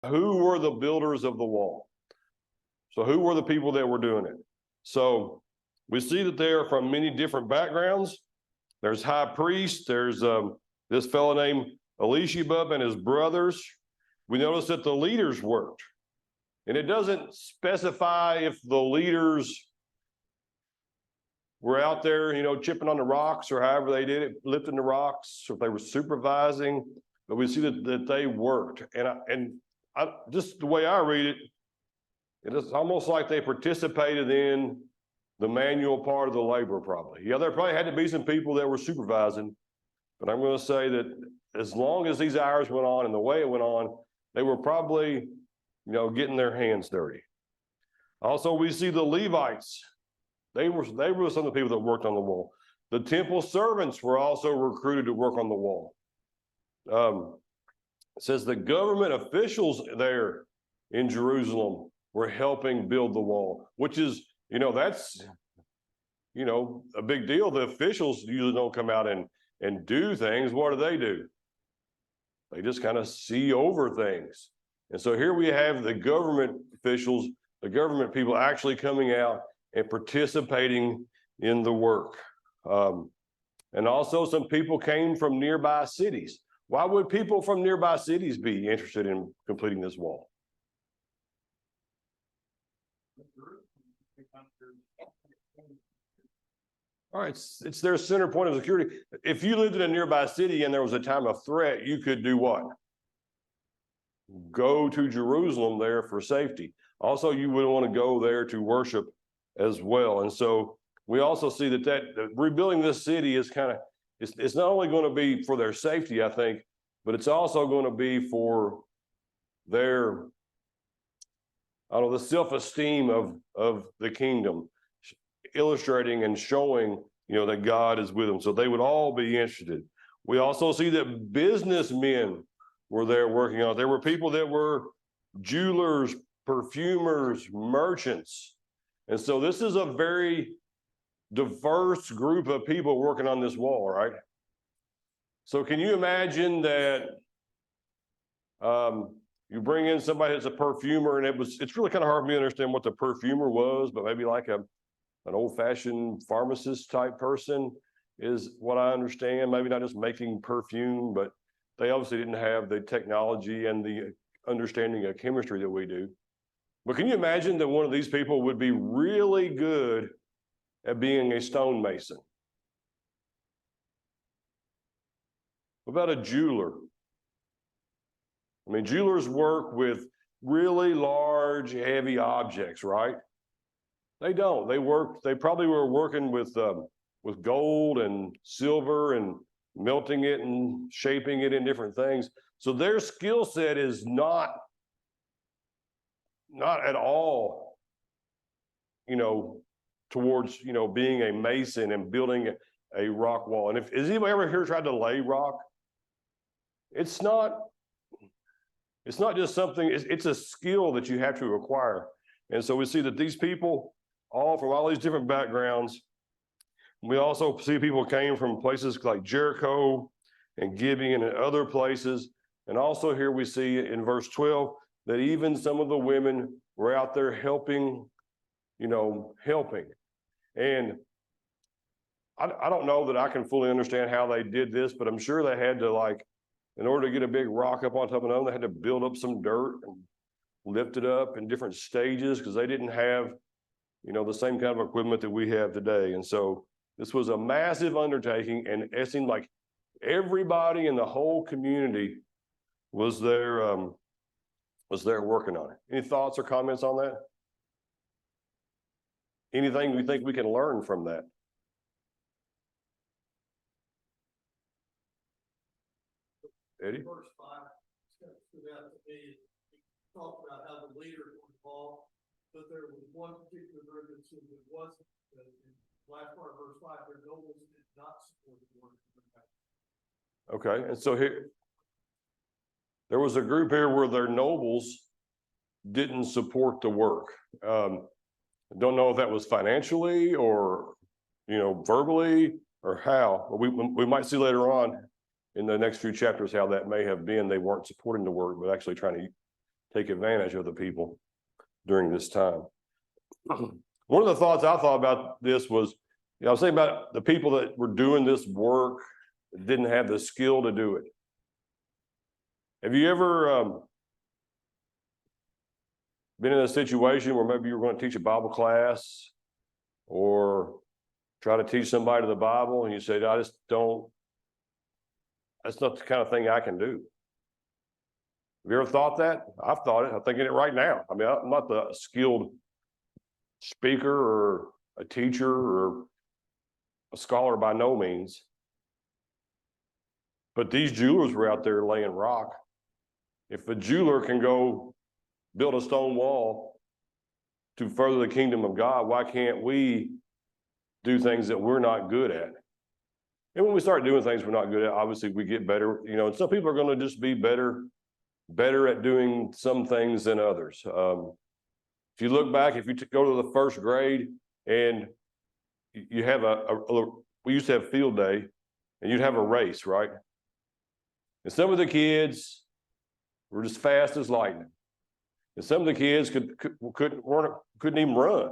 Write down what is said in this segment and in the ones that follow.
who were the builders of the wall? So who were the people that were doing it? So we see that they are from many different backgrounds. There's high priests. There's this fellow named Elishibub and his brothers. We notice that the leaders worked. And it doesn't specify if the leaders were out there, chipping on the rocks or however they did it, lifting the rocks, or if they were supervising. But we see that they worked. And I, just the way I read it, it's almost like they participated in the manual part of the labor, probably. Yeah, there probably had to be some people that were supervising, but I'm going to say that as long as these hours went on and the way it went on, they were probably, getting their hands dirty. Also, we see the Levites. They were some of the people that worked on the wall. The temple servants were also recruited to work on the wall. It says the government officials there in Jerusalem were helping build the wall, which is, that's, a big deal. The officials usually don't come out and do things. What do? They just kind of see over things. And so here we have the government officials, the government people actually coming out and participating in the work. And also some people came from nearby cities. Why would people from nearby cities be interested in completing this wall? All right, it's their center point of security. If you lived in a nearby city and there was a time of threat, you could do what? Go to Jerusalem there for safety. Also, you would want to go there to worship as well. And so we also see that rebuilding this city is it's not only going to be for their safety, I think, but it's also going to be for their, the self-esteem of the kingdom, illustrating and showing, that God is with them. So they would all be interested. We also see that businessmen were there working on it. There were people that were jewelers, perfumers, merchants. And so this is a very diverse group of people working on this wall, right? So can you imagine that you bring in somebody that's a perfumer, and it's really kind of hard for me to understand what the perfumer was, but maybe like an old-fashioned pharmacist type person is what I understand. Maybe not just making perfume, but they obviously didn't have the technology and the understanding of chemistry that we do. But can you imagine that one of these people would be really good at being a stonemason? What about a jeweler? I mean, jewelers work with really large, heavy objects, right? They don't. They probably were working with gold and silver and melting it and shaping it in different things. So their skill set is not at all, towards, being a mason and building a rock wall. And has anybody ever here tried to lay rock? It's not just something, it's a skill that you have to acquire. And so we see that these people, all from all these different backgrounds. We also see people came from places like Jericho and Gibeon and other places. And also here we see in verse 12 that even some of the women were out there helping. And I don't know that I can fully understand how they did this, but I'm sure they had to, in order to get a big rock up on top of another, they had to build up some dirt and lift it up in different stages because they didn't have, the same kind of equipment that we have today. And so this was a massive undertaking, and it seemed like everybody in the whole community was there working on it. Any thoughts or comments on that? Anything we think we can learn from that? Eddie? Verse 5 stood out to me. He talked about how the leaders were involved, but there was one particular group that said it wasn't. In the last part of verse 5, their nobles did not support the work. Okay, and so here, there was a group here where their nobles didn't support the work. Don't know if that was financially or, verbally or how. But we might see later on in the next few chapters how that may have been. They weren't supporting the work, but actually trying to take advantage of the people during this time. One of the thoughts I thought about this was, I was thinking about the people that were doing this work that didn't have the skill to do it. Have you ever been in a situation where maybe you were going to teach a Bible class or try to teach somebody the Bible and you said, that's not the kind of thing I can do? Have you ever thought that? I've thought it. I'm thinking it right now. I mean, I'm not the skilled speaker or a teacher or a scholar by no means. But these jewelers were out there laying rock. If a jeweler can go build a stone wall to further the kingdom of God, why can't we do things that we're not good at? And when we start doing things we're not good at, obviously we get better, and some people are going to just be better at doing some things than others. If you look back, if you go to the first grade and you have we used to have field day and you'd have a race, right? And some of the kids were just fast as lightning. And some of the kids couldn't even run.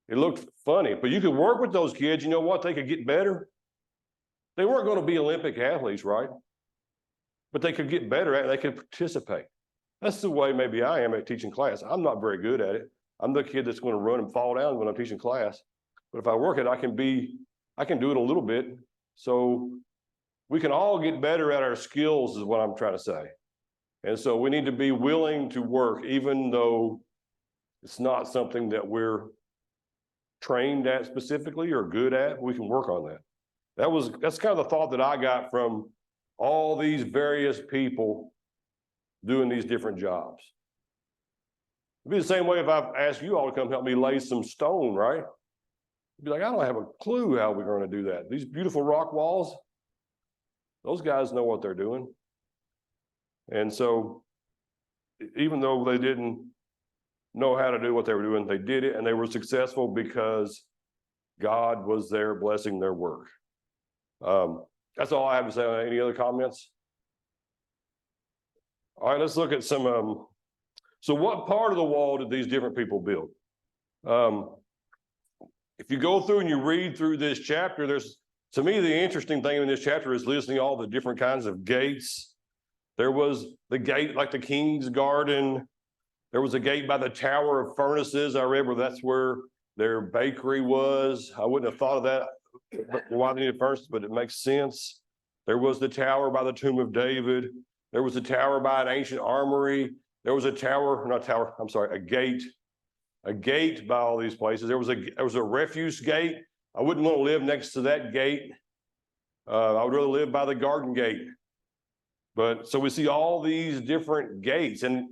It looked funny, but you could work with those kids. You know what? They could get better. They weren't going to be Olympic athletes, right? But they could get better at it. They could participate. That's the way maybe I am at teaching class. I'm not very good at it. I'm the kid that's going to run and fall down when I'm teaching class. But if I work it, I can do it a little bit. So we can all get better at our skills is what I'm trying to say. And so we need to be willing to work, even though it's not something that we're trained at specifically or good at. We can work on that. That's kind of the thought that I got from all these various people doing these different jobs. It'd be the same way if I asked you all to come help me lay some stone, right? You'd be like, I don't have a clue how we're going to do that. These beautiful rock walls, those guys know what they're doing. And so even though they didn't know how to do what they were doing, they did it and they were successful because God was there blessing their work. That's all I have to say. Any other comments? All right, let's look at some. So what part of the wall did these different people build? If you go through and you read through this chapter, to me, the interesting thing in this chapter is listing all the different kinds of gates. There was the gate like the King's Garden. There was a gate by the Tower of Furnaces. I read where that's where their bakery was. I wouldn't have thought of that, why they needed furnaces, but it makes sense. There was the tower by the Tomb of David. There was a tower by an ancient armory. There was a gate by all these places. There was a refuse gate. I wouldn't want to live next to that gate. I would rather live by the garden gate. But so we see all these different gates. And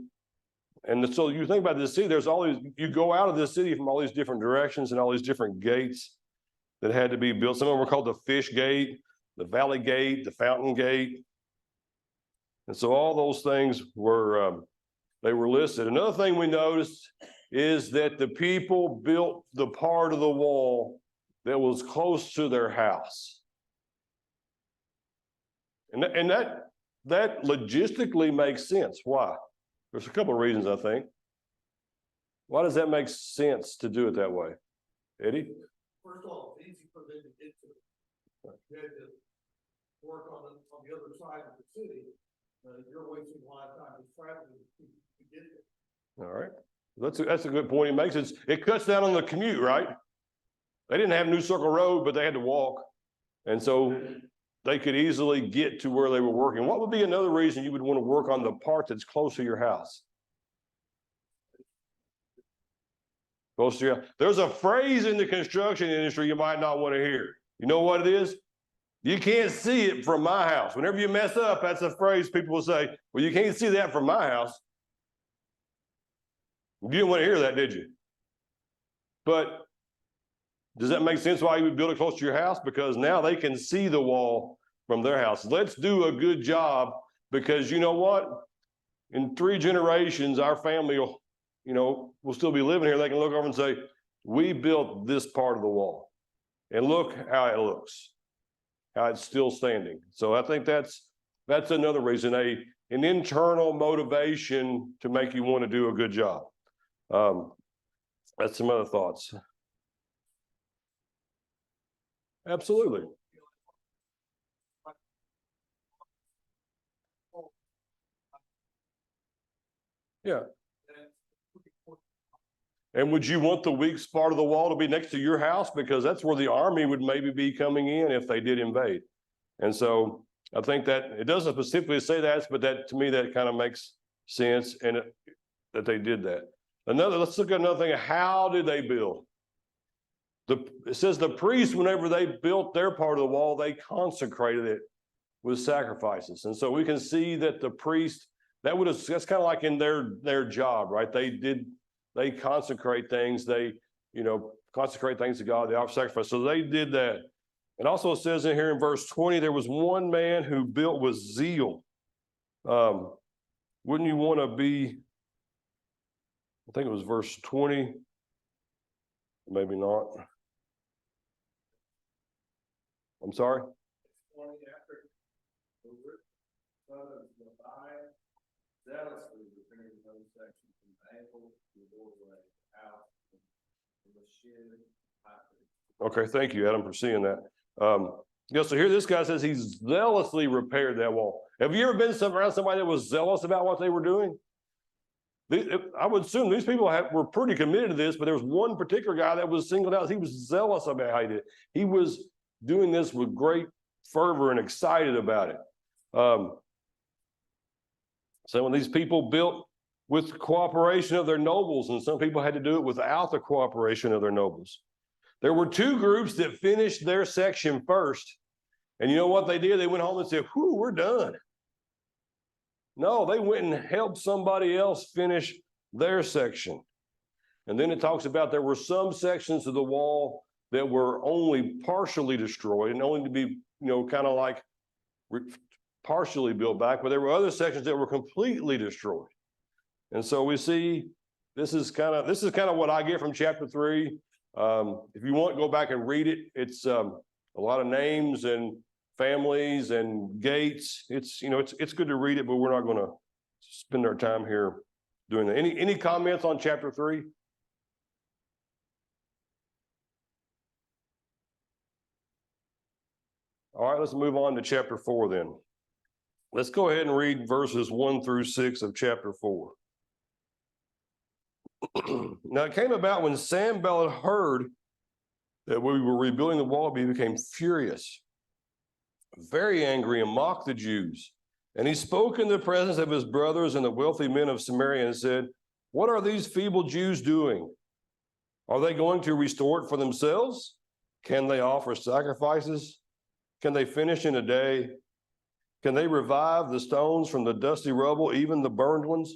so you think about this city, there's all these, you go out of this city from all these different directions and all these different gates that had to be built. Some of them were called the Fish Gate, the Valley Gate, the Fountain Gate. And so all those things were, they were listed. Another thing we noticed is that the people built the part of the wall that was close to their house. And that logistically makes sense. Why? There's a couple of reasons, I think. Why does that make sense to do it that way? Eddie? First of all, it's easy for them to get to it. You had to work on the other side of the city. You're wasting a lot of time traveling to get there. All right. That's a good point he makes. It cuts down on the commute, right? They didn't have New Circle Road, but they had to walk. And so they could easily get to where they were working. What would be another reason you would want to work on the part that's close to your house? Close to your house. There's a phrase in the construction industry you might not want to hear. You know what it is? You can't see it from my house. Whenever you mess up, that's a phrase people will say, well, you can't see that from my house. You didn't want to hear that, did you? But does that make sense why you would build it close to your house? Because now they can see the wall from their house. Let's do a good job, because you know what? In 3 generations, our family will still be living here. They can look over and say, we built this part of the wall. And look how it looks, how it's still standing. So I think that's another reason. an internal motivation to make you want to do a good job. That's some other thoughts. Absolutely. Yeah. And would you want the weak part of the wall to be next to your house? Because that's where the army would maybe be coming in if they did invade. And so I think that it doesn't specifically say that, but that to me, that kind of makes sense and that they did that. Let's look at another thing. How did they build? It says the priests, whenever they built their part of the wall, they consecrated it with sacrifices. And so we can see that the priest, that's kind of like in their job, right? They consecrate things, consecrate things to God, they offer sacrifice. So they did that. It also says in here in verse 20, there was one man who built with zeal. Wouldn't you want to be, I think it was verse 20, maybe not. I'm sorry? 20 after the son of Nehemiah zealously repairing those sections from the ankle to the doorway, out from the shin. Okay, thank you, Adam, for seeing that. So here this guy says he's zealously repaired that wall. Have you ever been around somebody that was zealous about what they were doing? I would assume these people were pretty committed to this, but there was one particular guy that was singled out. He was zealous about how he did it. He was doing this with great fervor and excited about it. Some of these people built with cooperation of their nobles, and some people had to do it without the cooperation of their nobles. There were two groups that finished their section first. And you know what they did? They went home and said, whew, we're done. No, they went and helped somebody else finish their section. And then it talks about there were some sections of the wall that were only partially destroyed and only to be, kind of like partially built back, but there were other sections that were completely destroyed. And so we see this is kind of what I get from chapter 3. If you want, go back and read it. It's a lot of names and families and gates. It's good to read it, but we're not going to spend our time here doing that. Any comments on chapter 3? All right, let's move on to chapter 4 then. Let's go ahead and read verses 1 through 6 of chapter 4. Now it came about when Sanballat heard that we were rebuilding the wall, he became furious, very angry, and mocked the Jews. And he spoke in the presence of his brothers and the wealthy men of Samaria and said, what are these feeble Jews doing? Are they going to restore it for themselves? Can they offer sacrifices? Can they finish in a day? Can they revive the stones from the dusty rubble, even the burned ones?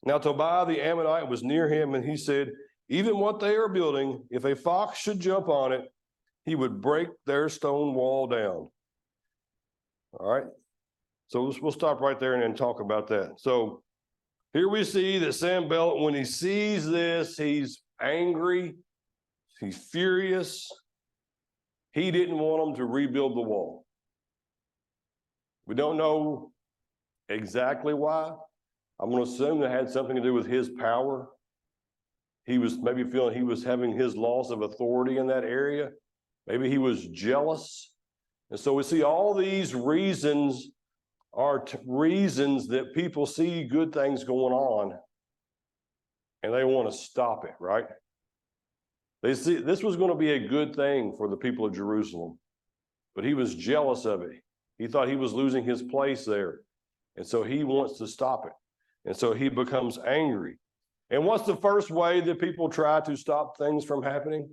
Now Tobiah the Ammonite was near him, and he said, even what they are building, if a fox should jump on it, he would break their stone wall down. All right. So we'll stop right there and then talk about that. So here we see that Sanballat, when he sees this, he's angry, he's furious. He didn't want them to rebuild the wall. We don't know exactly why. I'm going to assume that had something to do with his power. He was maybe feeling he was having his loss of authority in that area. Maybe he was jealous. And so we see all these reasons are reasons that people see good things going on and they want to stop it, right? They see this was going to be a good thing for the people of Jerusalem, but he was jealous of it. He thought he was losing his place there. And so he wants to stop it. And so he becomes angry. And what's the first way that people try to stop things from happening?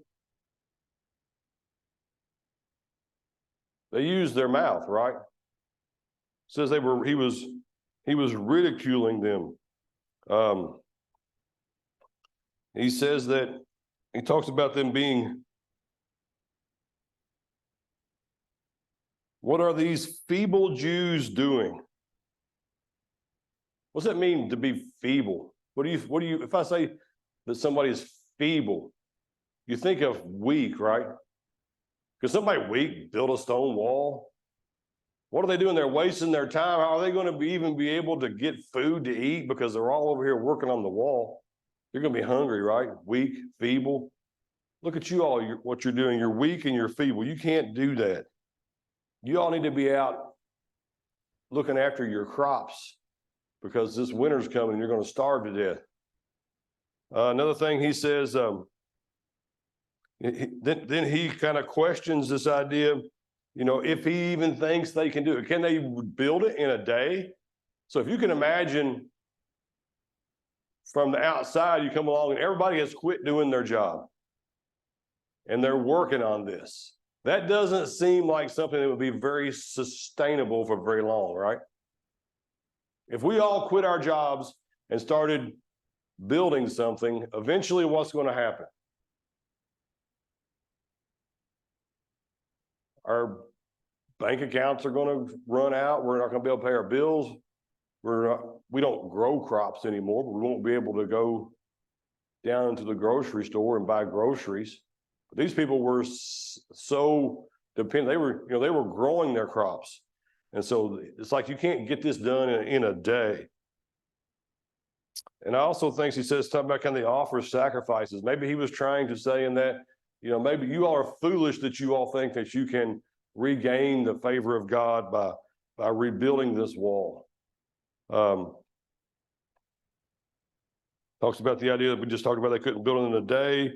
They use their mouth, right? It says he was ridiculing them. He says that he talks about them being, what are these feeble Jews doing? What's that mean to be feeble? What do you, if I say that somebody is feeble, you think of weak, right? Could somebody weak build a stone wall? What are they doing? They're wasting their time. How are they going to even be able to get food to eat because they're all over here working on the wall? You're going to be hungry, right? Weak, feeble. Look at you all, what you're doing. You're weak and you're feeble. You can't do that. You all need to be out looking after your crops because this winter's coming and you're going to starve to death. Another thing he says, then he kind of questions this idea, if he even thinks they can do it. Can they build it in a day? So if you can imagine from the outside, you come along and everybody has quit doing their job and they're working on this. That doesn't seem like something that would be very sustainable for very long, right? If we all quit our jobs and started building something, eventually what's going to happen? Our bank accounts are going to run out. We're not going to be able to pay our bills. We don't grow crops anymore, but we won't be able to go down to the grocery store and buy groceries. But these people were so dependent. They were growing their crops. And so it's like you can't get this done in a day. And I also think he says something about kind of the offer of sacrifices. Maybe he was trying to say in that, maybe you all are foolish that you all think that you can regain the favor of God by rebuilding this wall. Talks about the idea that we just talked about they couldn't build it in a day.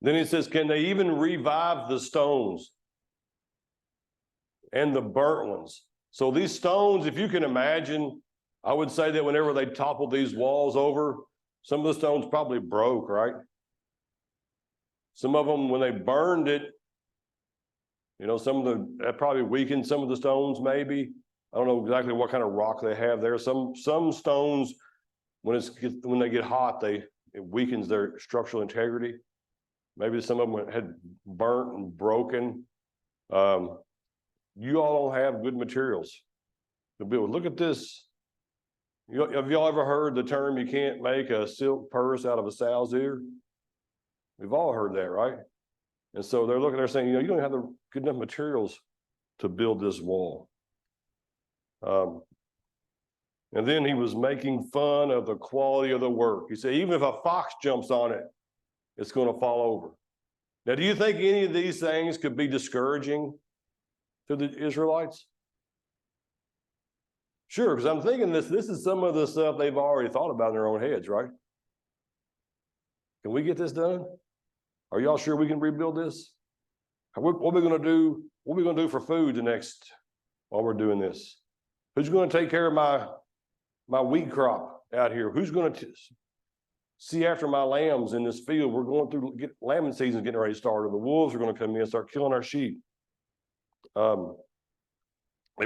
Then he says, can they even revive the stones and the burnt ones? So these stones, if you can imagine, I would say that whenever they toppled these walls over, some of the stones probably broke, right? Some of them, when they burned it, that probably weakened some of the stones maybe. I don't know exactly what kind of rock they have there. Some stones, when they get hot, it weakens their structural integrity. Maybe some of them had burnt and broken. You all don't have good materials to build. Look at this. Have y'all ever heard the term, you can't make a silk purse out of a sow's ear? We've all heard that, right? And so they're saying, you don't have the good enough materials to build this wall. And then he was making fun of the quality of the work. He said, even if a fox jumps on it, it's going to fall over. Now, do you think any of these things could be discouraging to the Israelites? Sure, because I'm thinking this is some of the stuff they've already thought about in their own heads, right? Can we get this done? Are y'all sure we can rebuild this? What are we going to do? What are we going to do for food while we're doing this? Who's going to take care of my wheat crop out here? Who's going to see after my lambs in this field? We're going through lambing season, getting ready to start, or the wolves are going to come in and start killing our sheep. They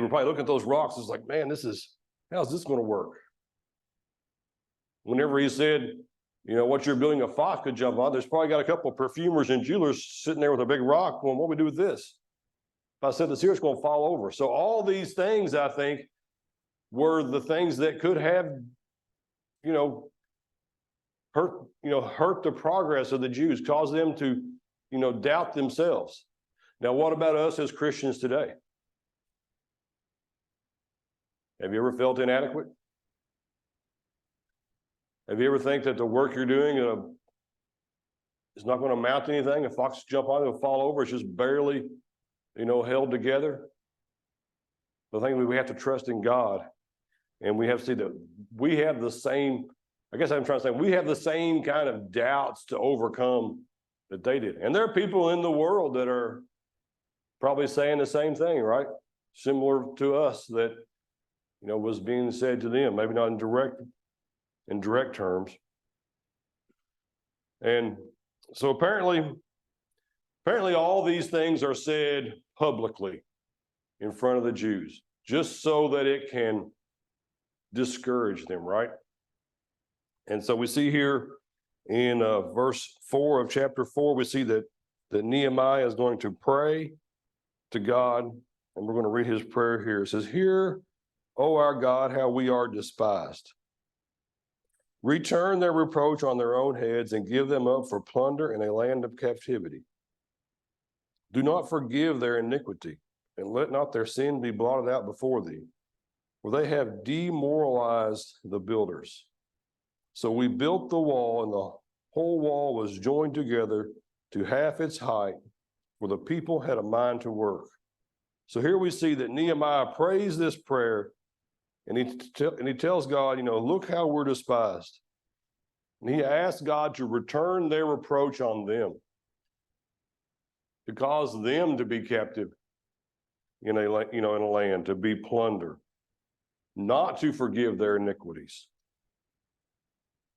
were probably looking at those rocks. It's like, man, how's this going to work? Whenever he said, what you're building, a fox could jump on, there's probably got a couple of perfumers and jewelers sitting there with a big rock going, what do we do with this? If I set this here, it's going to fall over. So all these things, I think, were the things that could have, hurt the progress of the Jews, cause them to, doubt themselves. Now, what about us as Christians today? Have you ever felt inadequate? Have you ever think that the work you're doing is not going to amount to anything? If foxes jump on it, it'll fall over. It's just barely, held together. The thing we have to trust in God, and we have to see that we have the same. I guess I'm trying to say we have the same kind of doubts to overcome that they did. And there are people in the world that are probably saying the same thing, right? Similar to us that, was being said to them, maybe not in direct terms. And so apparently all these things are said publicly in front of the Jews, just so that it can discourage them, right? And so we see here in verse 4 of chapter 4, we see that Nehemiah is going to pray to God, and we're going to read his prayer here. It says, "Hear, O our God, how we are despised. Return their reproach on their own heads and give them up for plunder in a land of captivity. Do not forgive their iniquity, and let not their sin be blotted out before thee, for they have demoralized the builders. So we built the wall, and the whole wall was joined together to half its height, for the people had a mind to work. So here we see that Nehemiah prays this prayer, and he tells God, look how we're despised. And he asks God to return their reproach on them, to cause them to be captive in a land, to be plundered, not to forgive their iniquities.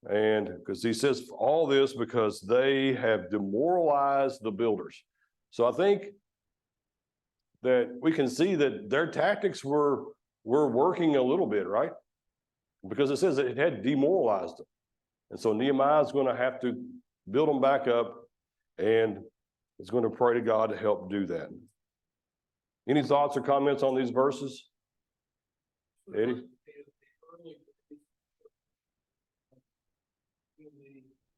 And because he says all this because they have demoralized the builders. So I think that we can see that their tactics were working a little bit, right? Because it says that it had demoralized them. And so Nehemiah is going to have to build them back up, and is going to pray to God to help do that. Any thoughts or comments on these verses? Eddie?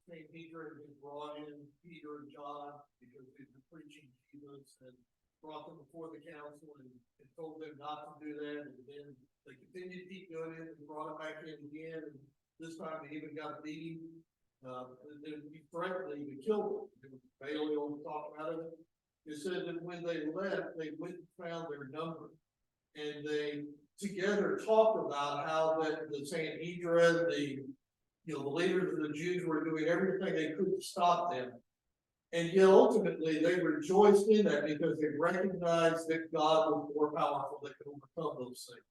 St. Peter had brought in Peter and John because they were preaching Jesus, and brought them before the council and told them not to do that. And then they continued to keep doing it and brought them back in again. And this time they even got beaten. And then he threatened to even kill them. Bailey on talk about it. It said that when they left, they went and found their number. And they together talked about how that the Sanhedrin, the leaders of the Jews were doing everything they could to stop them. And yet ultimately they rejoiced in that because they recognized that God was more powerful that could overcome those things.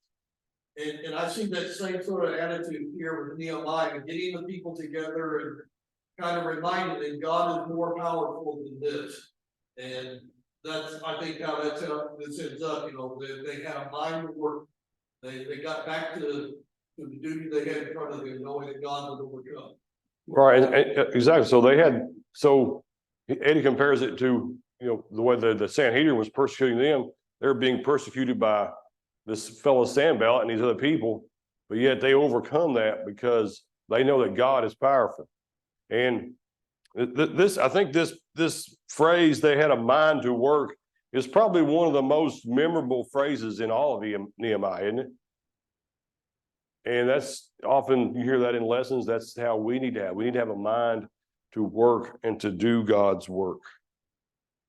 And I see that same sort of attitude here with Nehemiah, getting the people together and kind of reminding them God is more powerful than this. And that's, I think, how this ends up. They had a mind to work. They got back to the duty they had in front of them, knowing that God would overcome. Right, exactly. So Eddie compares it to, the way the Sanhedrin was persecuting them. They're being persecuted by this fellow Sanballat and these other people, but yet they overcome that because they know that God is powerful. And I think this phrase, they had a mind to work, is probably one of the most memorable phrases in all of Nehemiah, isn't it? And that's often, you hear that in lessons. That's how we need to have. We need to have a mind to work and to do God's work.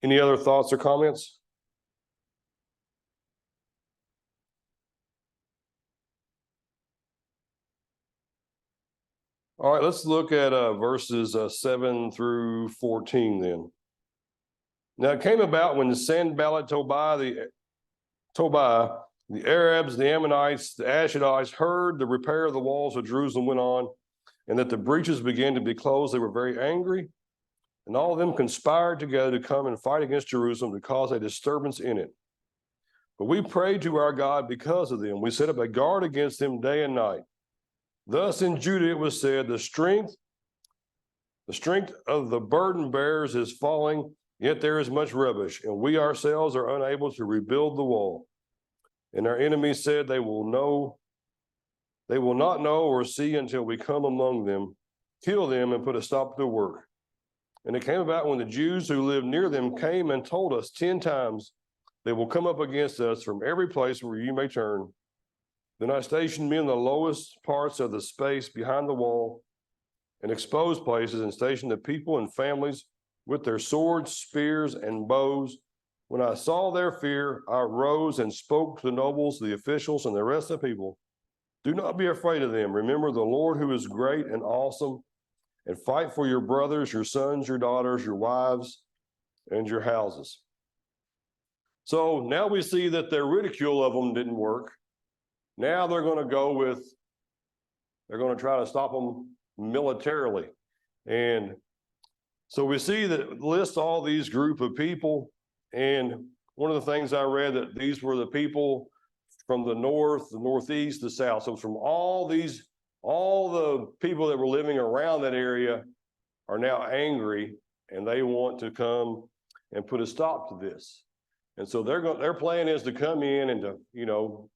Any other thoughts or comments? All right, let's look at verses 7 through 14 then. Now it came about when the Sanballat, Tobiah, the Arabs, the Ammonites, the Ashdodites heard the repair of the walls of Jerusalem went on, and that the breaches began to be closed. They were very angry, and all of them conspired together to come and fight against Jerusalem to cause a disturbance in it. But we prayed to our God because of them. We set up a guard against them day and night. Thus in Judah it was said, the strength of the burden bearers is falling, yet there is much rubbish, and we ourselves are unable to rebuild the wall. And our enemies said, they will not know or see until we come among them, kill them, and put a stop to the work. And it came about when the Jews who lived near them came and told us 10 times, they will come up against us from every place where you may turn. Then I stationed men in the lowest parts of the space behind the wall and exposed places, and stationed the people and families with their swords, spears, and bows. When I saw their fear, I rose and spoke to the nobles, the officials, and the rest of the people. Do not be afraid of them. Remember the Lord who is great and awesome, and fight for your brothers, your sons, your daughters, your wives, and your houses. So now we see that their ridicule of them didn't work. Now they're going to try to stop them militarily. And so we see that it lists all these group of people. And one of the things I read, that these were the people from the north, the northeast, the south. So from all the people that were living around that area are now angry, and they want to come and put a stop to this. And so their plan is to come in and to,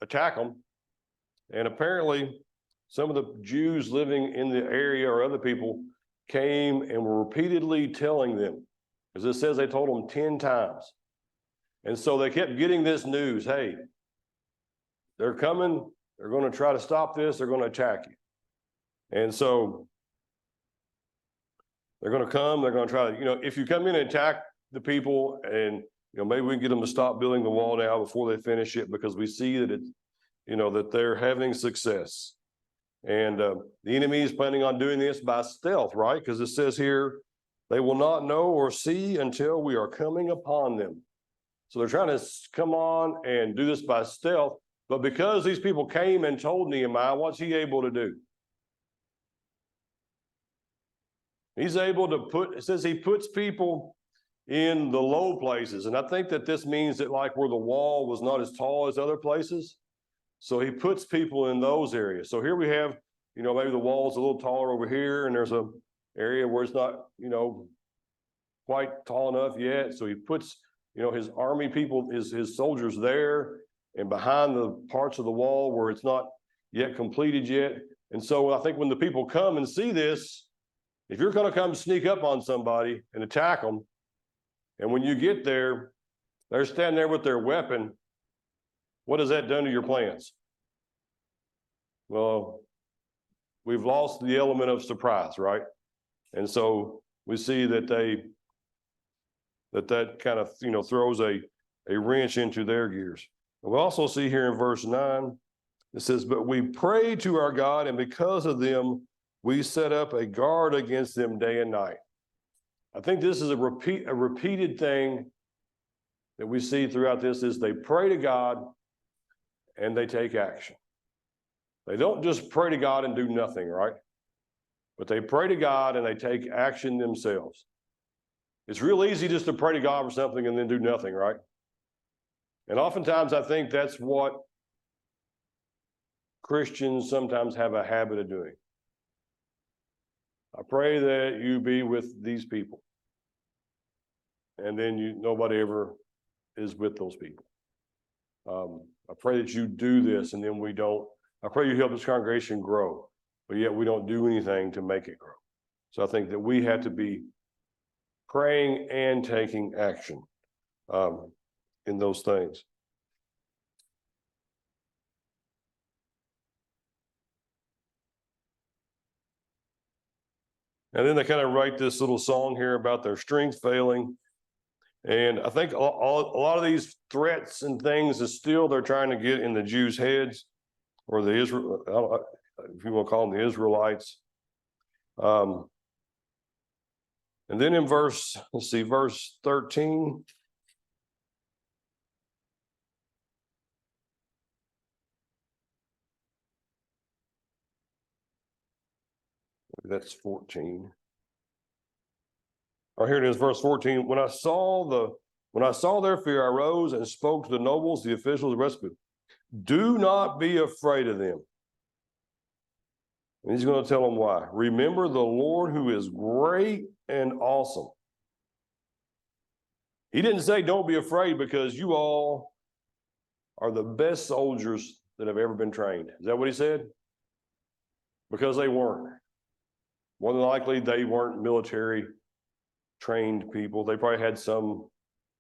attack them. And apparently some of the Jews living in the area or other people came and were repeatedly telling them, as it says, they told them 10 times. And so they kept getting this news, hey, they're coming, they're going to try to stop this, they're going to attack you. And so they're going to come, they're going to try to, if you come in and attack the people and, maybe we can get them to stop building the wall now before they finish it, because we see that it's, that they're having success. And the enemy is planning on doing this by stealth, right? Because it says here, they will not know or see until we are coming upon them. So they're trying to come on and do this by stealth. But because these people came and told Nehemiah, what's he able to do? He's able to it says he puts people in the low places. And I think that this means that like where the wall was not as tall as other places. So he puts people in those areas. So here we have, maybe the wall's a little taller over here, and there's a area where it's not, quite tall enough yet. So he puts, his army people, his soldiers there, and behind the parts of the wall where it's not yet completed yet. And so I think when the people come and see this, if you're going to come sneak up on somebody and attack them, and when you get there, they're standing there with their weapon, what has that done to your plans? Well, we've lost the element of surprise, right? And so we see that that kind of, throws a wrench into their gears. And we also see here in verse 9, it says, but we prayed to our God, and because of them, we set up a guard against them day and night. I think this is a repeated thing that we see throughout this, is they pray to God and they take action. They don't just pray to God and do nothing, right? But they pray to God and they take action themselves. It's real easy just to pray to God for something and then do nothing, right? And oftentimes I think that's what Christians sometimes have a habit of doing. I pray that you be with these people. And then nobody ever is with those people. I pray that you do this, and then we don't. I pray you help this congregation grow, but yet we don't do anything to make it grow. So I think that we have to be praying and taking action in those things. And then they kind of write this little song here about their strength failing. And I think a lot of these threats and things is still they're trying to get in the Jews' heads, or the Israel, if you want to call them the Israelites. And then in verse 13. That's 14. Oh, here it is, verse 14. When I saw their fear, I rose and spoke to the nobles, the officials, the rest of it. Do not be afraid of them. And he's going to tell them why. Remember the Lord who is great and awesome. He didn't say don't be afraid because you all are the best soldiers that have ever been trained. Is that what he said? Because they weren't. More than likely, they weren't military trained people. They probably had some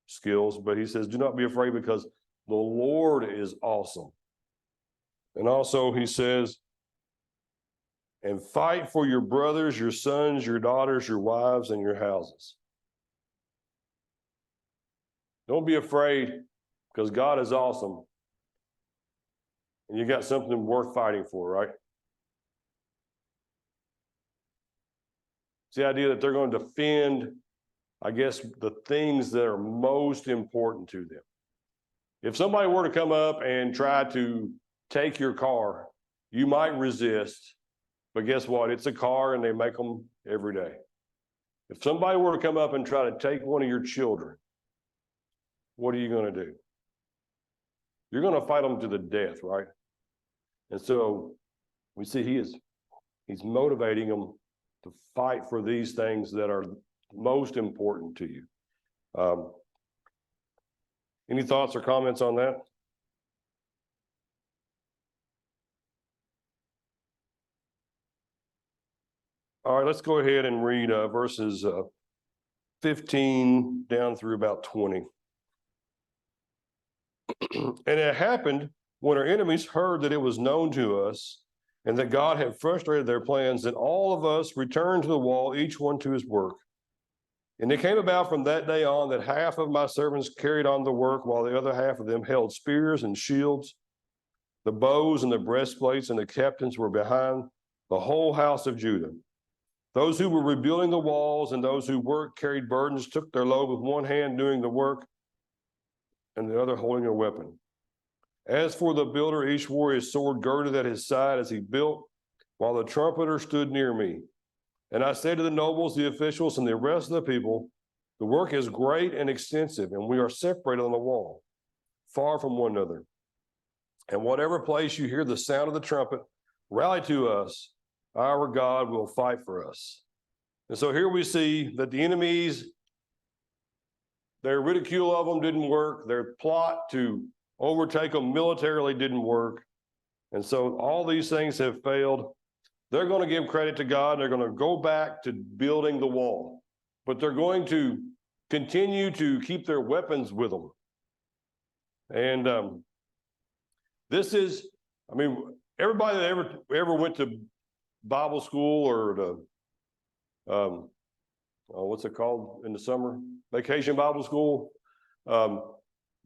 skills, but he says, do not be afraid because the Lord is awesome. And also he says, and fight for your brothers, your sons, your daughters, your wives, and your houses. Don't be afraid because God is awesome. And you got something worth fighting for, right? It's the idea that they're going to defend, I guess, the things that are most important to them. If somebody were to come up and try to take your car, you might resist, but guess what? It's a car and they make them every day. If somebody were to come up and try to take one of your children, what are you going to do? You're going to fight them to the death, right? And so we see he's motivating them to fight for these things that are most important to you. Any thoughts or comments on that? All right, let's go ahead and read verses 15 down through about 20. And it happened when our enemies heard that it was known to us and that God had frustrated their plans, that all of us returned to the wall, each one to his work. And it came about from that day on that half of my servants carried on the work, while the other half of them held spears and shields. The bows and the breastplates and the captains were behind the whole house of Judah. Those who were rebuilding the walls and those who worked carried burdens, took their load with one hand doing the work and the other holding a weapon. As for the builder, each wore his sword girded at his side as he built, while the trumpeter stood near me. And I said to the nobles, the officials, and the rest of the people, the work is great and extensive, and we are separated on the wall, far from one another. And whatever place you hear the sound of the trumpet, rally to us. Our God will fight for us. And so here we see that the enemies, their ridicule of them didn't work. Their plot to overtake them militarily didn't work. And so all these things have failed. They're going to give credit to God. They're going to go back to building the wall, but they're going to continue to keep their weapons with them. And this is, I mean, everybody that ever went to Bible school or the, what's it called in the summer? Vacation Bible school.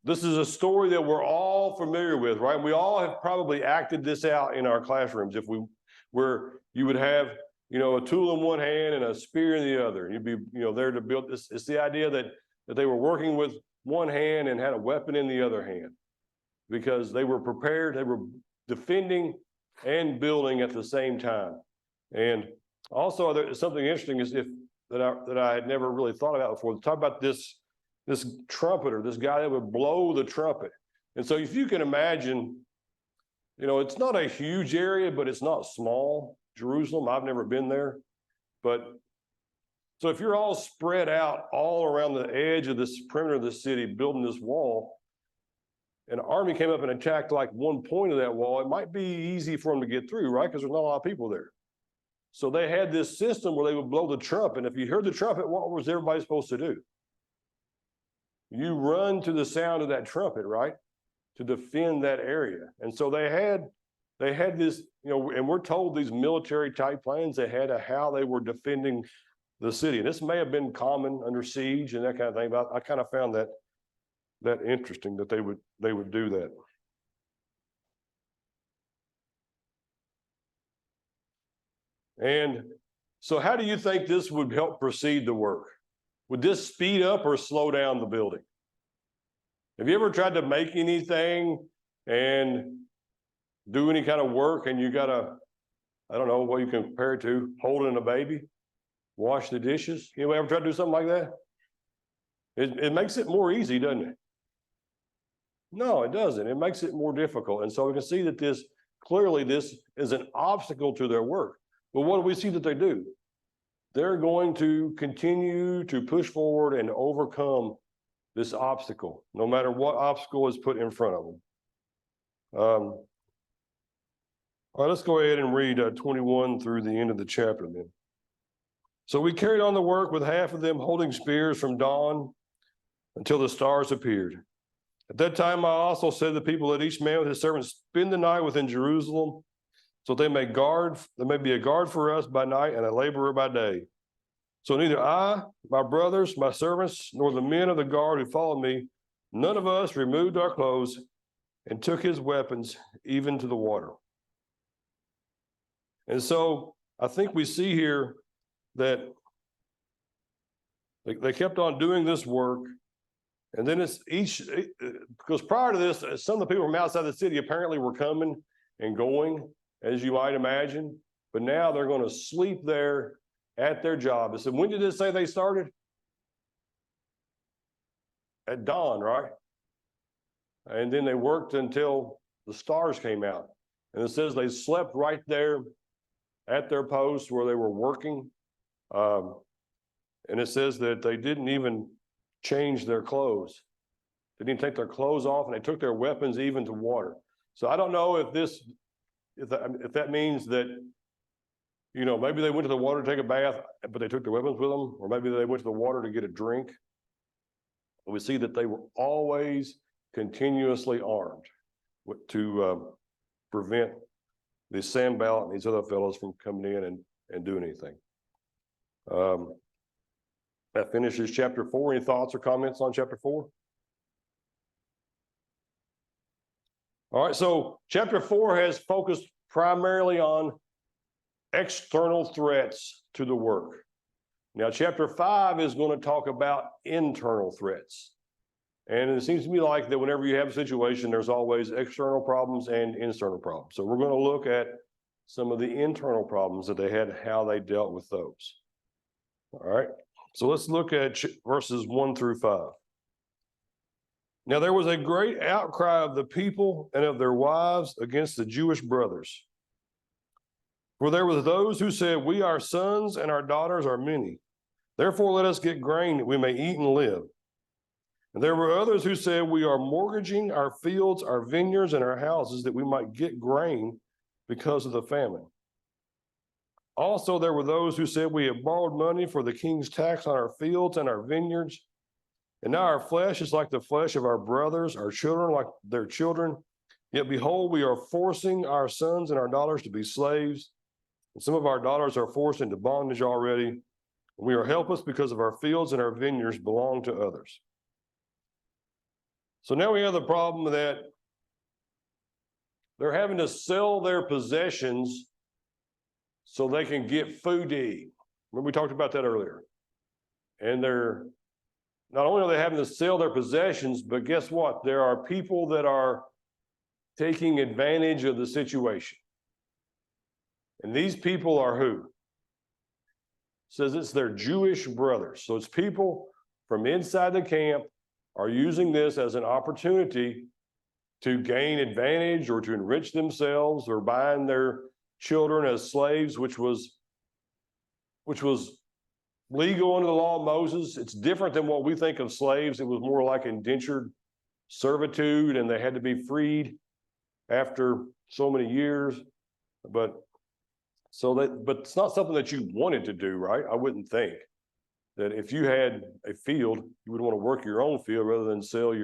This is a story that we're all familiar with, right? We all have probably acted this out in our classrooms. Where you would have, a tool in one hand and a spear in the other. You'd be, there to build this. It's the idea that they were working with one hand and had a weapon in the other hand because they were prepared. They were defending and building at the same time. And also, there's something interesting that I had never really thought about before. Talk about this trumpeter, this guy that would blow the trumpet. And so if you can imagine, it's not a huge area, but it's not small. Jerusalem, I've never been there. But so if you're all spread out all around the edge of this perimeter of the city, building this wall, and an army came up and attacked like one point of that wall, it might be easy for them to get through, right? Because there's not a lot of people there. So they had this system where they would blow the trumpet. And if you heard the trumpet, what was everybody supposed to do? You run to the sound of that trumpet, right? To defend that area. And so they had this, and we're told these military type plans, they had how they were defending the city. And this may have been common under siege and that kind of thing, but I kind of found that interesting that they would do that. And so how do you think this would help proceed the work? Would this speed up or slow down the building? Have you ever tried to make anything and do any kind of work and you gotta, I don't know what you can compare it to, holding a baby, wash the dishes? You ever try to do something like that? It makes it more easy, doesn't it? No, it doesn't. It makes it more difficult. And so we can see that this is an obstacle to their work. But what do we see that they do? They're going to continue to push forward and overcome this obstacle, no matter what obstacle is put in front of them. All right, let's go ahead and read 21 through the end of the chapter then. So we carried on the work with half of them holding spears from dawn until the stars appeared. At that time, I also said to the people, that each man with his servant spend the night within Jerusalem, so there may be a guard for us by night and a laborer by day. So neither I, my brothers, my servants, nor the men of the guard who followed me, none of us removed our clothes and took his weapons even to the water. And so I think we see here that they kept on doing this work. And then because prior to this, some of the people from outside the city apparently were coming and going, as you might imagine. But now they're going to sleep there at their job. So when did it say they started? At dawn, right? And then they worked until the stars came out. And it says they slept right there at their post where they were working. And it says that they didn't even change their clothes. They didn't take their clothes off, and they took their weapons even to water. So I don't know if that means that, maybe they went to the water to take a bath, but they took their weapons with them, or maybe they went to the water to get a drink. We see that they were always continuously armed to prevent the Sanballat and these other fellows from coming in and doing anything. That finishes chapter 4. Any thoughts or comments on chapter 4? All right, so chapter 4 has focused primarily on external threats to the work. Now, chapter 5 is going to talk about internal threats. And it seems to me like that whenever you have a situation, there's always external problems and internal problems. So we're going to look at some of the internal problems that they had, how they dealt with those. All right, so let's look at verses 1 through 5. Now there was a great outcry of the people and of their wives against the Jewish brothers. For there was those who said, we, our sons and our daughters are many. Therefore let us get grain that we may eat and live. And there were others who said, we are mortgaging our fields, our vineyards, and our houses that we might get grain because of the famine. Also there were those who said, we have borrowed money for the king's tax on our fields and our vineyards. And now our flesh is like the flesh of our brothers, our children like their children. Yet behold, we are forcing our sons and our daughters to be slaves. And some of our daughters are forced into bondage already. We are helpless because of our fields and our vineyards belong to others. So now we have the problem that they're having to sell their possessions so they can get food to eat. Remember we talked about that earlier. And they're not only are they having to sell their possessions, but guess what? There are people that are taking advantage of the situation. And these people are who? It says it's their Jewish brothers. So it's people from inside the camp are using this as an opportunity to gain advantage or to enrich themselves, or buying their children as slaves, which was legal under the law of Moses. It's different than what we think of slaves. It was more like indentured servitude, and they had to be freed after so many years. But it's not something that you wanted to do, right? I wouldn't think that if you had a field, you would want to work your own field rather than sell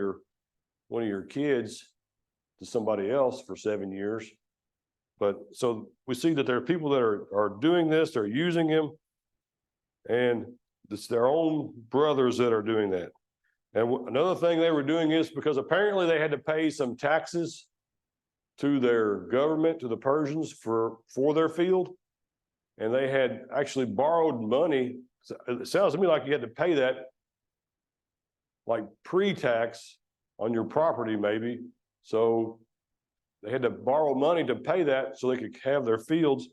one of your kids to somebody else for 7 years. But so we see that there are people that are doing this, they're using him, and it's their own brothers that are doing that. And another thing they were doing is because apparently they had to pay some taxes to their government, to the Persians for their field. And they had actually borrowed money. It sounds to me like you had to pay that like pre-tax on your property maybe. So they had to borrow money to pay that so they could have their fields,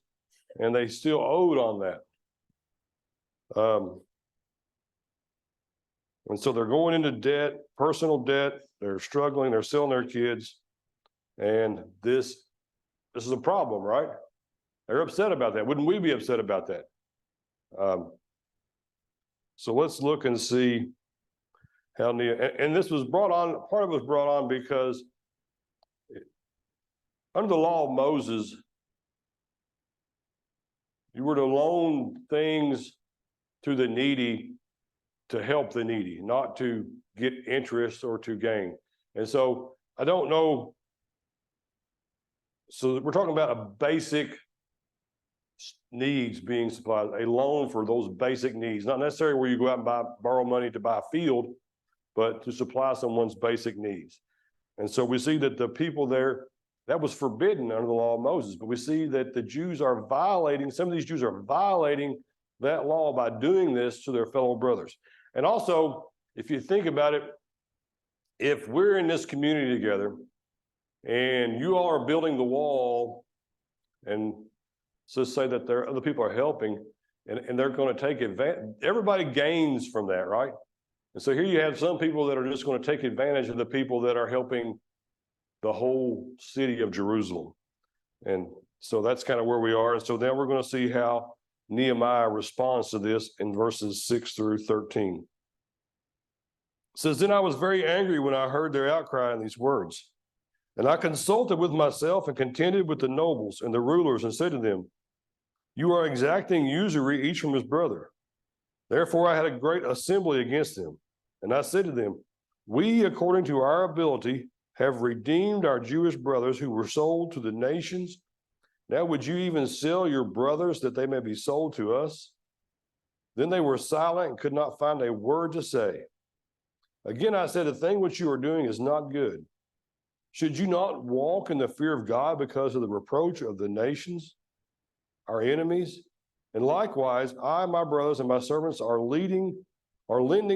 and they still owed on that. And so they're going into debt, personal debt. They're struggling. They're selling their kids. And this is a problem, right? They're upset about that. Wouldn't we be upset about that? So let's look and see how and this was brought on, part of it was brought on because under the law of Moses, you were to loan things to the needy to help the needy, not to get interest or to gain. And so I don't know. So we're talking about a basic needs being supplied, a loan for those basic needs, not necessarily where you go out and borrow money to buy a field, but to supply someone's basic needs. And so we see that the people there, that was forbidden under the law of Moses, but we see that the Jews are violating, some of these Jews are violating that law by doing this to their fellow brothers. And also, if you think about it, if we're in this community together and you all are building the wall, and so say that other people are helping, and they're going to take advantage, everybody gains from that, right? And so here you have some people that are just going to take advantage of the people that are helping the whole city of Jerusalem. And so that's kind of where we are. And so now we're going to see how Nehemiah responds to this in verses 6 through 13. It says, then I was very angry when I heard their outcry in these words. And I consulted with myself and contended with the nobles and the rulers and said to them, you are exacting usury each from his brother. Therefore I had a great assembly against them. And I said to them, We, according to our ability, have redeemed our Jewish brothers who were sold to the nations. Now would you even sell your brothers that they may be sold to us? Then they were silent and could not find a word to say. Again, I said, the thing which you are doing is not good. Should you not walk in the fear of God because of the reproach of the nations, our enemies? And likewise, I, my brothers, and my servants are lending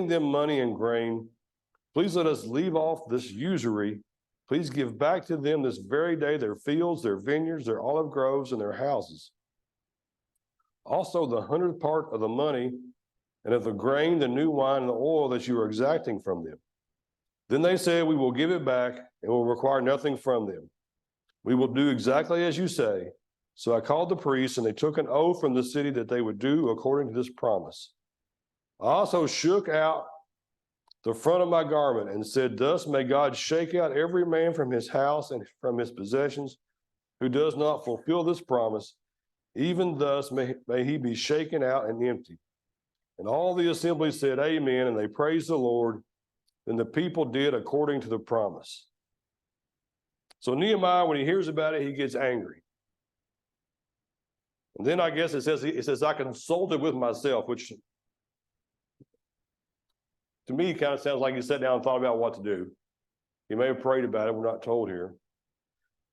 them money and grain. Please let us leave off this usury. Please give back to them this very day their fields, their vineyards, their olive groves, and their houses. Also the 100th part of the money and of the grain, the new wine, and the oil that you are exacting from them. Then they said, we will give it back and will require nothing from them. We will do exactly as you say. So I called the priests, and they took an oath from the city that they would do according to this promise. I also shook out the front of my garment and said, thus may God shake out every man from his house and from his possessions who does not fulfill this promise. Even thus may he be shaken out and empty. And all the assembly said, amen, and they praised the Lord. Then the people did according to the promise. So Nehemiah, when he hears about it, he gets angry. And then I guess it says, I consulted with myself, which to me kind of sounds like he sat down and thought about what to do. He may have prayed about it, we're not told here.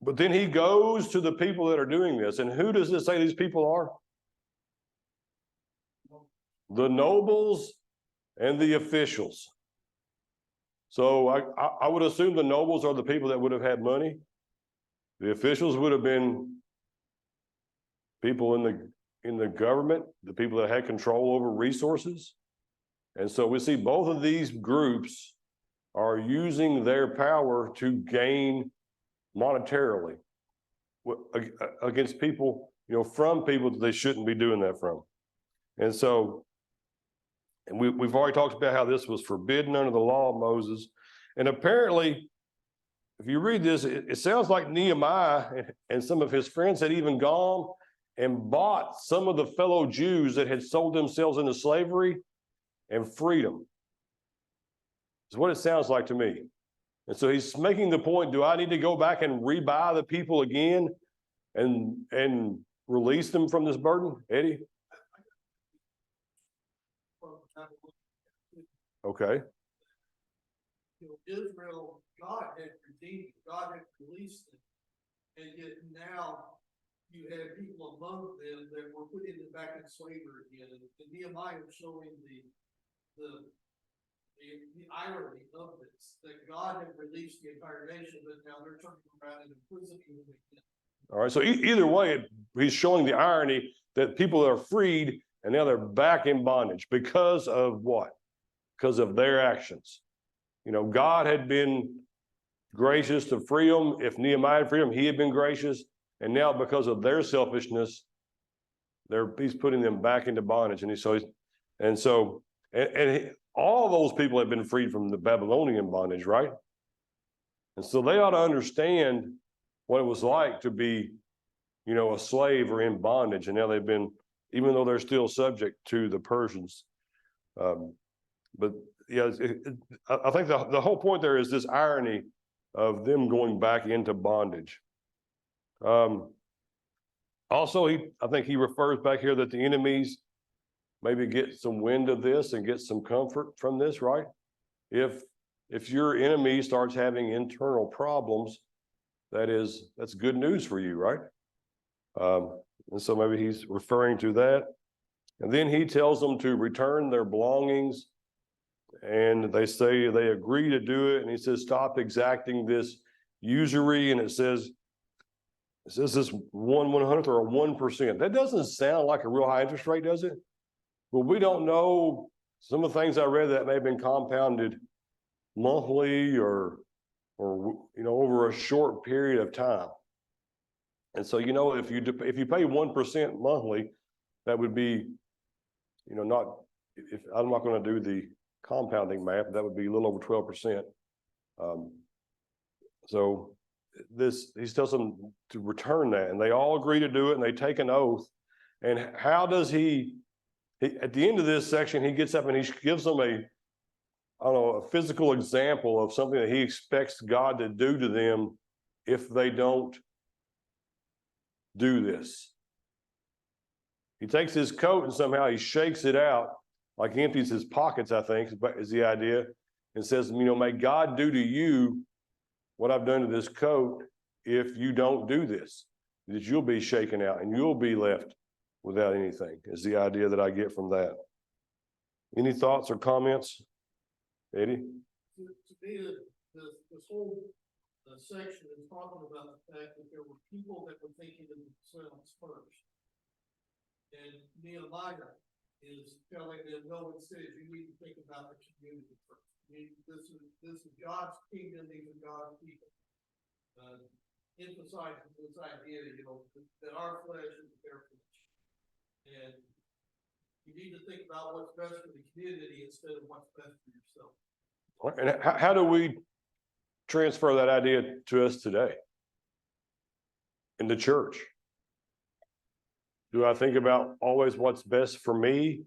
But then he goes to the people that are doing this. And who does it say these people are? The nobles and the officials. So I would assume the nobles are the people that would have had money. The officials would have been people in the government, the people that had control over resources. And so we see both of these groups are using their power to gain monetarily against people, from people that they shouldn't be doing that from. And so, and we've already talked about how this was forbidden under the law of Moses. And apparently, if you read this, it sounds like Nehemiah and some of his friends had even gone and bought some of the fellow Jews that had sold themselves into slavery and freedom. Is what it sounds like to me. And so he's making the point, do I need to go back and rebuy the people again and release them from this burden? Eddie? Okay. Israel, God had redeemed, God had released them. And yet now you have people among them that were putting them back in slavery again. And Nehemiah is showing the irony of this, that God had released the entire nation, but now they're turning around and imprisoning them again. All right, so either way, he's showing the irony that people are freed and now they're back in bondage because of what? Because of their actions. God had been gracious to free them. If Nehemiah had freed them, he had been gracious. And now because of their selfishness, he's putting them back into bondage. And all those people have been freed from the Babylonian bondage, right? And so they ought to understand what it was like to be, a slave or in bondage. And now they've been, even though they're still subject to the Persians. But yeah, I think the whole point there is this irony of them going back into bondage. Also, I think he refers back here that the enemies maybe get some wind of this and get some comfort from this, right? If your enemy starts having internal problems, that's good news for you, right? And so maybe he's referring to that. And then he tells them to return their belongings, and they say they agree to do it. And he says, stop exacting this usury. And it says this 1/100th or a 1%. That doesn't sound like a real high interest rate, does it? But we don't know. Some of the things I read that may have been compounded monthly or over a short period of time. And so, if you pay 1% monthly, that would be, not, if I'm not going to do the compounding math, that would be a little over 12%. So he tells them to return that, and they all agree to do it, and they take an oath. And how does he at the end of this section, he gets up and he gives them I don't know, a physical example of something that he expects God to do to them if they don't do this. He takes his coat and somehow he shakes it out, like he empties his pockets, I think, is the idea, and says, may God do to you what I've done to this coat if you don't do this, that you'll be shaken out and you'll be left without anything, is the idea that I get from that. Any thoughts or comments? Eddie? To me, this whole section is talking about the fact that there were people that were thinking of themselves first. And Nehemiah is telling them, no, it says you need to think about the community first. This is God's kingdom, these are God's people. Emphasizing this idea, that our flesh is their flesh. And you need to think about what's best for the community instead of what's best for yourself. And how do we transfer that idea to us today in the church? Do I think about always what's best for me,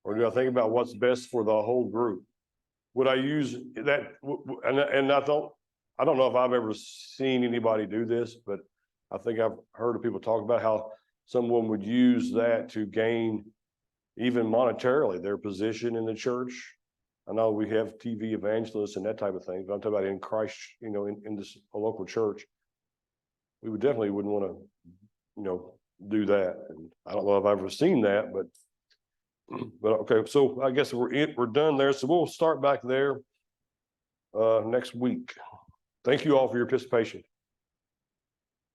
or do I think about what's best for the whole group? Would I use that? And I don't know if I've ever seen anybody do this, but I think I've heard of people talk about how someone would use that to gain, even monetarily, their position in the church. I know we have TV evangelists and that type of thing, but I'm talking about in Christ, in this a local church. We wouldn't want to, do that. And I don't know if I've ever seen that, but okay. So I guess we're done there. So we'll start back there next week. Thank you all for your participation.